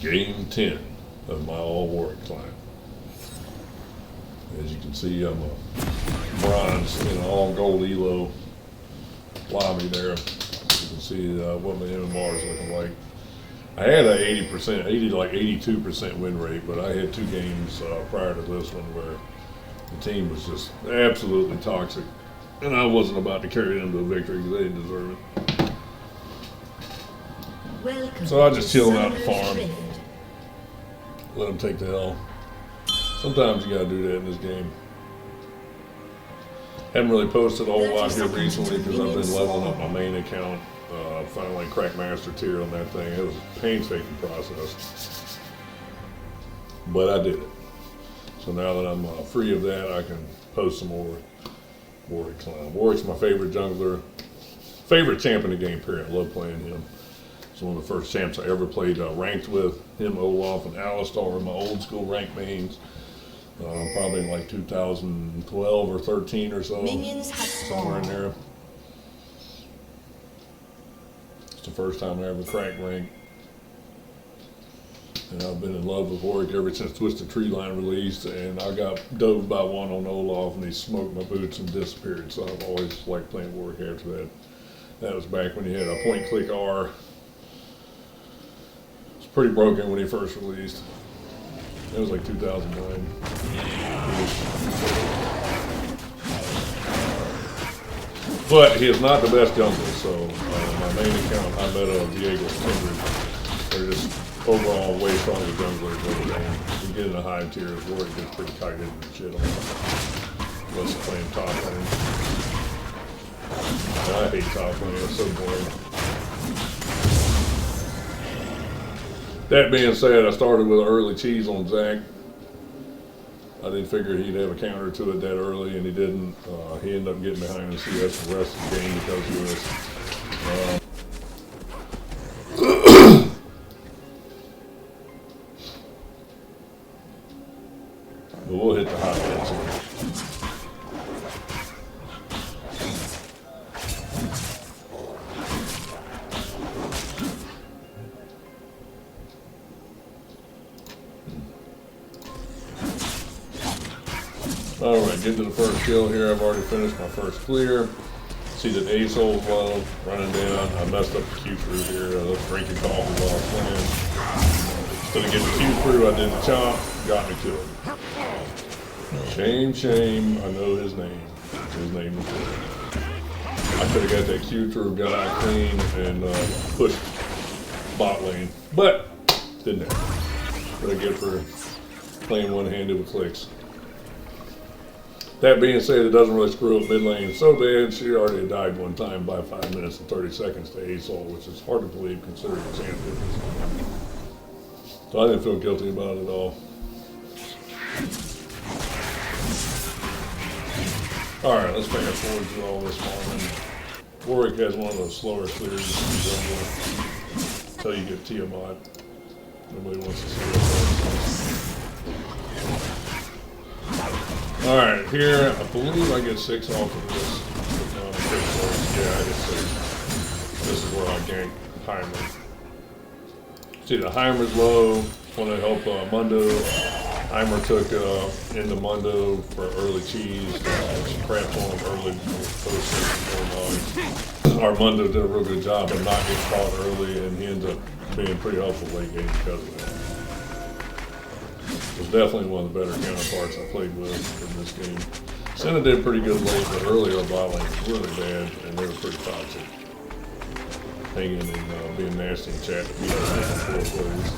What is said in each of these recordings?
Game 10 of my all Warwick climb. As you can see, I'm a bronze in all gold ELO lobby there. You can see what my MMR is looking like. I had a 80%, 82% win rate, but I had 2 games prior to this one where the team was just absolutely toxic, and I wasn't about to carry them to a victory because they didn't deserve it. Welcome. So I just chilled out the farm, let them take the L. Sometimes you gotta do that in this game. Haven't really posted a whole lot here recently because I've been leveling up my main account. Finally cracked master tier on that thing. It was a painstaking process, but I did it. So now that I'm free of that, I can post some more Warwick climb. Warwick's my favorite jungler, favorite champ in the game, period. I love playing him. It's one of the first champs I ever played ranked with. Him, Olaf, and Alistar were my old school rank mains. Probably in like 2012 or 13 or so. Minions have somewhere in spawned. there. It's the first time I ever cracked rank. And I've been in love with Warwick ever since Twisted Tree Line released, and I got dove by one on Olaf and he smoked my boots and disappeared. So I've always liked playing Warwick after that. That was back when you had a point click R. It was pretty broken when he first released. It was like 2009. But he is not the best jungler, so my main account, I met Diego's Kindred. They're just overall way stronger junglers than the game. You get in the high tiers, Warwick gets pretty kited and shit on it. Unless you're playing top lane. And I hate top lane, it's so boring. That being said, I started with an early cheese on Zach. I didn't figure he'd have a counter to it that early, and he didn't. He ended up getting behind the CS for the rest of the game because of this. But we'll hit the hot hits here. Alright, getting to the first kill here. I've already finished my first clear. See that Asol's low, running down. I messed up the Q through here. I was drinking coffee while I was playing. Instead of getting the Q through, I did the chomp, got me killed. Shame, shame, I know his name. His name is Warwick. I could have got that Q through, got out clean, and pushed bot lane. But, didn't happen. What I get for playing one-handed with clicks. That being said, it doesn't really screw up mid lane so bad. She already died one time by 5 minutes and 30 seconds to Asol, which is hard to believe considering the champ difference. So I didn't feel guilty about it at all. Alright, let's fast forward through all this farming. Warwick has one of those slower clears until you get Tiamat. Nobody wants to see that. Alright, here, I believe I get 6 off of this. Yeah, I get 6. This is where I gank Heimer. See, the Heimer's low. Want to help Mundo. Heimer took into Mundo for early cheese. She crapped on him early post. Our Mundo did a real good job of not getting caught early, and he ends up being pretty helpful late game because of that. It was definitely one of the better counterparts I played with in this game. Senna did pretty good late, but early our bot lane was really bad, and they were pretty toxic. Hanging and being nasty in chat to beat us in 4 plays.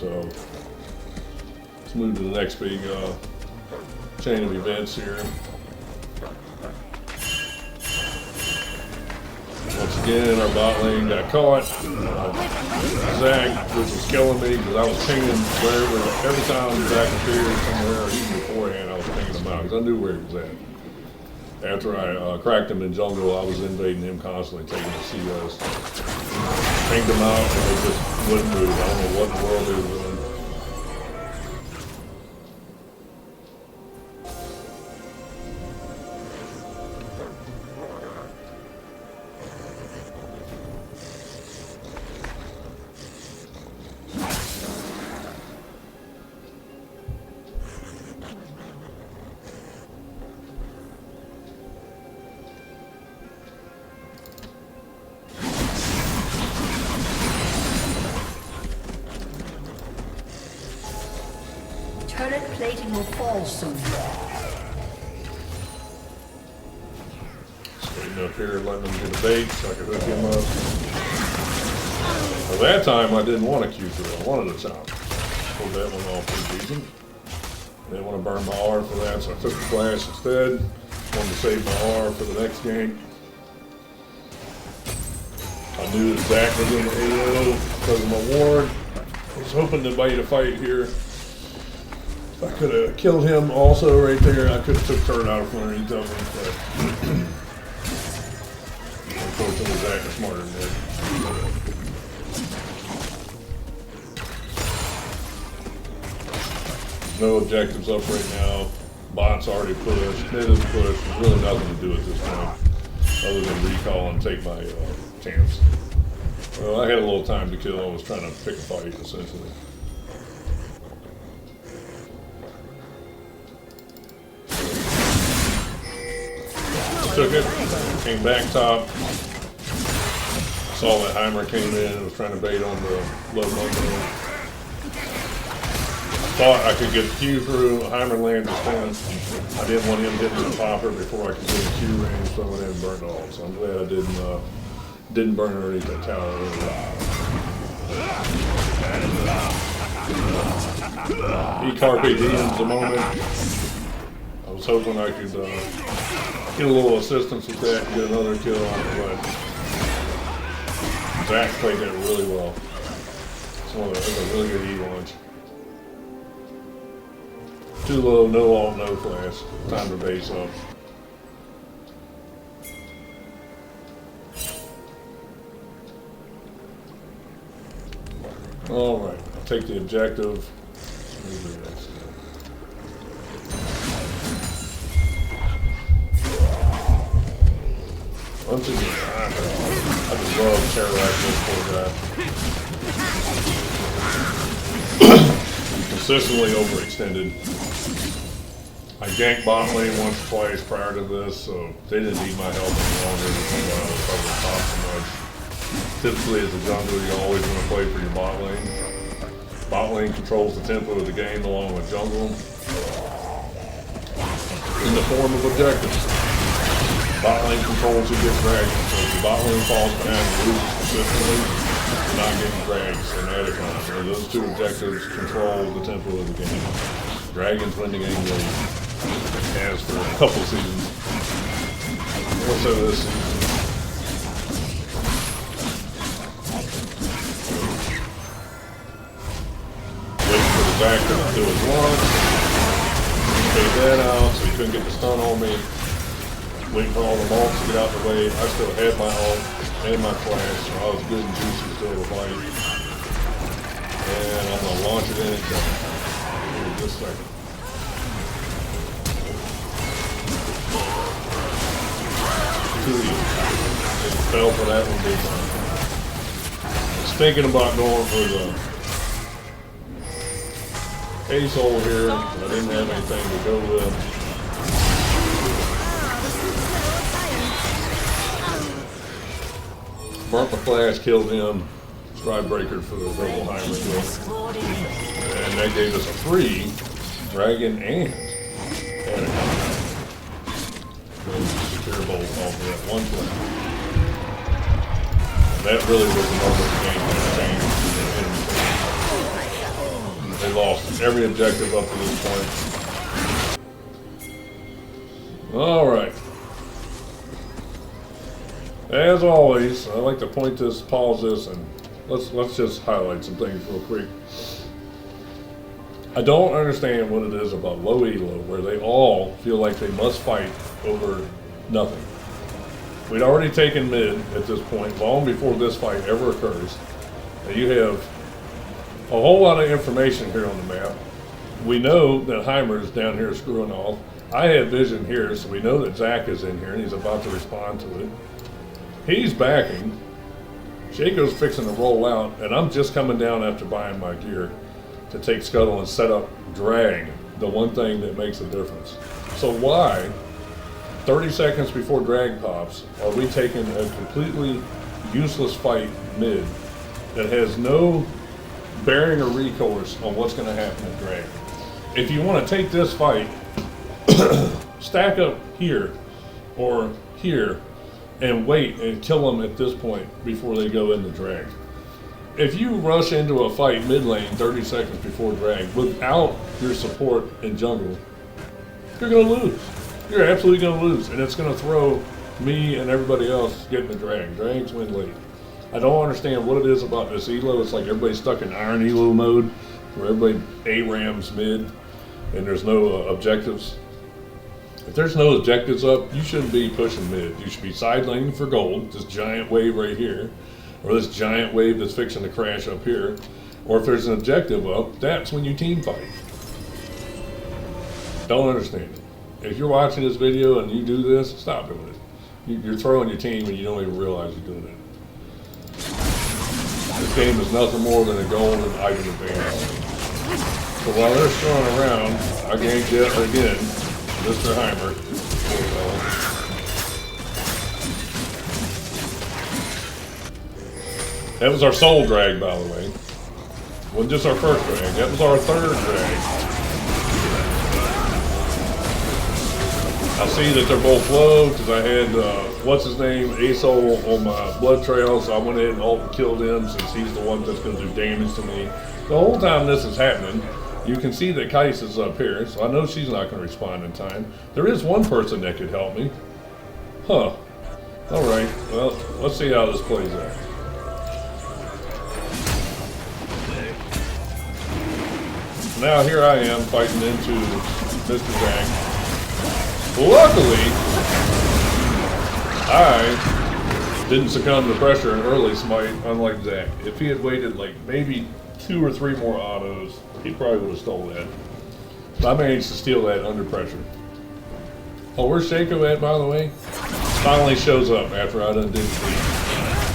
So, let's move to the next big chain of events here. Once again, our bot lane got caught. Zach, which was killing me because I was pinging wherever, every time Zach appeared somewhere, or even beforehand, I was pinging him out because I knew where he was at. After I cracked him in jungle, I was invading him constantly, taking the CS. Pinged him out, and they just wouldn't move. I don't know what in the world they were doing. Turret plating will fall soon. Just waiting up here, letting him get a bait so I can hook him up. Well, that time I didn't want a Q3, I wanted a chop. Pulled that one off pretty decent. Didn't want to burn my R for that, so I took the flash instead. Wanted to save my R for the next game. I knew that Zach was in the AO because of my ward. I was hoping to bite a fight here. I could have killed him also right there. I could have took turret out from underneath of him, but unfortunately Zach is smarter than that. No objectives up right now. Bot's already pushed. Mid is pushed. There's really nothing to do at this point other than recall and take my chance. Well, I had a little time to kill. I was trying to pick a fight essentially. Took it, came back top. Saw that Heimer came in, was trying to bait on the low bunker. Thought I could get the Q through. Heimer landed fence. I didn't want him hitting the popper before I could get a Q range, so I went in and burned all. So I'm glad I didn't burn underneath that tower earlier. He carpe diems a moment. I was hoping I could get a little assistance with that and get another kill on it, but Zach played that really well. It's a really good E launch. Too low, no ult, no flash. Time to base up. Alright, I'll take the objective. Once again, I just love terrorizing this poor guy. Consistently overextended. I ganked bot lane once or twice prior to this, so they didn't need my help any longer because I was covering top so much. Typically as a jungler, you always want to play for your bot lane. Bot lane controls the tempo of the game along with jungle in the form of objectives. Bot lane controls who gets dragged, so if the bot lane falls behind and loses consistently, you're not getting drags in that account. So those two objectives control the tempo of the game. Dragons win the game late, as for a couple seasons. More so this season. Waiting for the back to do his launch. Take that out so he couldn't get the stun on me. Waiting for all the ults to get out the way. I still had my ult and my flash, so I was good and juicy still to fight. And I'm gonna launch it in and jump. Give me just a second. Too easy. Just fell for that one big time. I was thinking about going for the ace hole here, but I didn't have anything to go with. Burnt the flash, killed him. Stride breaker for the double Heimer kill. And that gave us a free dragon and a counter. Secure bolt off of that one play. And that really was the moment the game changed. They lost every objective up to this point. Alright. As always, I like to pause this, and let's just highlight some things real quick. I don't understand what it is about low elo where they all feel like they must fight over nothing. We'd already taken mid at this point, long before this fight ever occurs. And you have a whole lot of information here on the map. We know that Heimer's down here screwing off. I have vision here, so we know that Zach is in here and he's about to respond to it. He's backing. Shaco's fixing to roll out, and I'm just coming down after buying my gear to take Scuttle and set up drag, the one thing that makes a difference. So why, 30 seconds before drag pops, are we taking a completely useless fight mid that has no bearing or recourse on what's going to happen at drag? if you want to take this fight, stack up here or here and wait and kill them at this point before they go into drag. If you rush into a fight mid lane 30 seconds before drag without your support in jungle, you're going to lose. You're absolutely going to lose. And it's going to throw me and everybody else getting the drag. Drags win late. I don't understand what it is about this elo. It's like everybody's stuck in iron elo mode where everybody ARAMs mid and there's no objectives. If there's no objectives up, you shouldn't be pushing mid. You should be side laning for gold, this giant wave right here, or this giant wave that's fixing to crash up here. Or if there's an objective up, that's when you team fight. Don't understand it. If you're watching this video and you do this, stop doing it. You're throwing your team and you don't even realize you're doing it. This game is nothing more than a golden item advantage. So while they're throwing around, I ganked yet again, Mr. Heimer. That was our soul drag, by the way. Wasn't just our first drag, that was our third drag. I see that they're both low because I had, what's his name, Asol on my blood trail, so I went ahead and ult and killed him since he's the one that's going to do damage to me. The whole time this is happening, you can see that Kais is up here, so I know she's not going to respond in time. There is one person that could help me. Huh. Alright, well, let's see how this plays out. Now here I am fighting into Mr. Drag. Luckily, I didn't succumb to pressure in early smite, unlike Zach. If he had waited like maybe 2 or 3 more autos, he probably would have stole that. But I managed to steal that under pressure. Oh, where's Shaco at, by the way? Finally shows up after I done did sleep.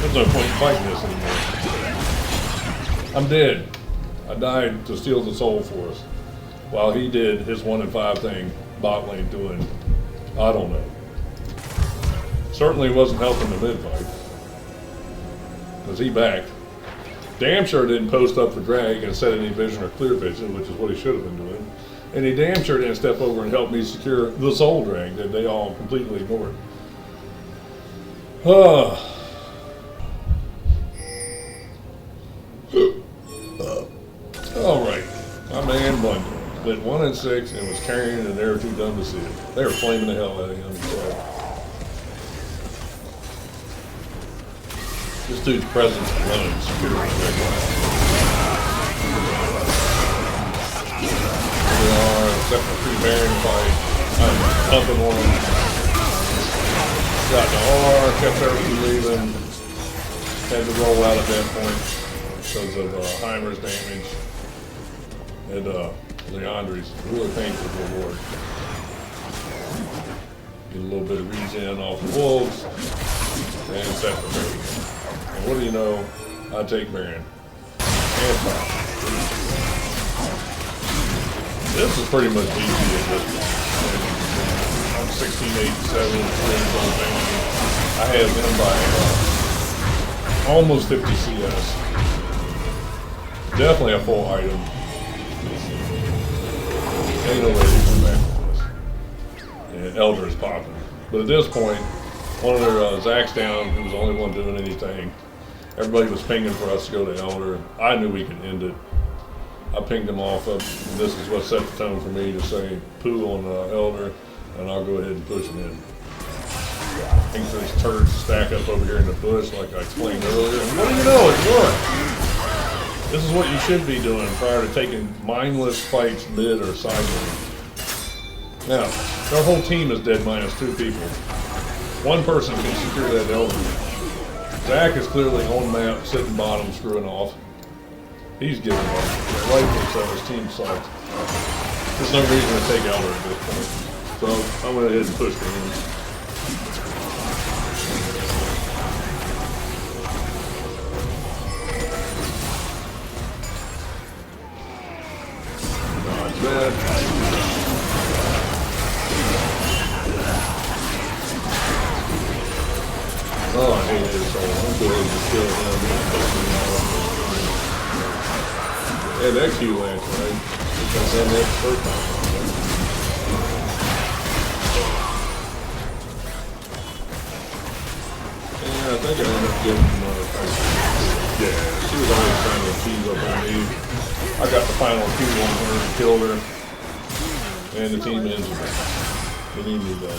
There's no point in fighting this anymore. I'm dead. I died to steal the soul for us, while he did his 1 in 5 thing, bot lane doing, I don't know. Certainly wasn't helping the mid fight. Was he back? Damn sure didn't post up for drag and set any vision or clear vision, which is what he should have been doing. And he damn sure didn't step over and help me secure the soul drag that they all completely ignored. Alright, my man Bundy went 1 in 6 and was carrying it and they were too dumb to see it. They were flaming the hell out of him. So. This dude's presence alone secured my neck. Here we are, except for 3 Baron fight. I'm pumping one. Got the R, kept everything leaving. Had to roll out at that point because of Heimer's damage. And Leandre's really painful reward. Get a little bit of regen off the wolves. And set for Baron. And what do you know? I take Baron. And top. This is pretty much easy at this point. I'm 1687, I have him by almost 50 CS. Definitely a full item. Ain't no way to come back from this. And Elder is popping. But at this point, one of their Zach's down, who was the only one doing anything. Everybody was pinging for us to go to Elder. I knew we could end it. I pinged them off up, and this is what set the tone for me to say poo on Elder, and I'll go ahead and push him in. Things for these turds stack up over here in the bush like I explained earlier. And what do you know, it worked. This is what you should be doing prior to taking mindless fights mid or side lane. Now, our whole team is dead minus 2 people. One person can secure that Elder. Zach is clearly on map, sitting bottom, screwing off. He's giving up. Rightfully so, his team sucks. There's no reason to take Elder at this point. So, I went ahead and pushed him in. Not bad. Oh, I hate his soul. I'm going to kill him. Yeah, that Q lands, right? Because I did that first time. Yeah, I think I ended up getting yeah, she was always trying to tease up on me. I got the final kill on her and killed her. And the team ends with that. We need me done.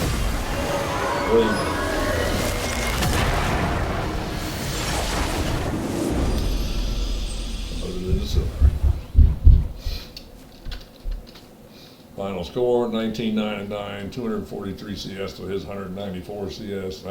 Other than the silver. Final score, 1999, 243 CS to his 194 CS.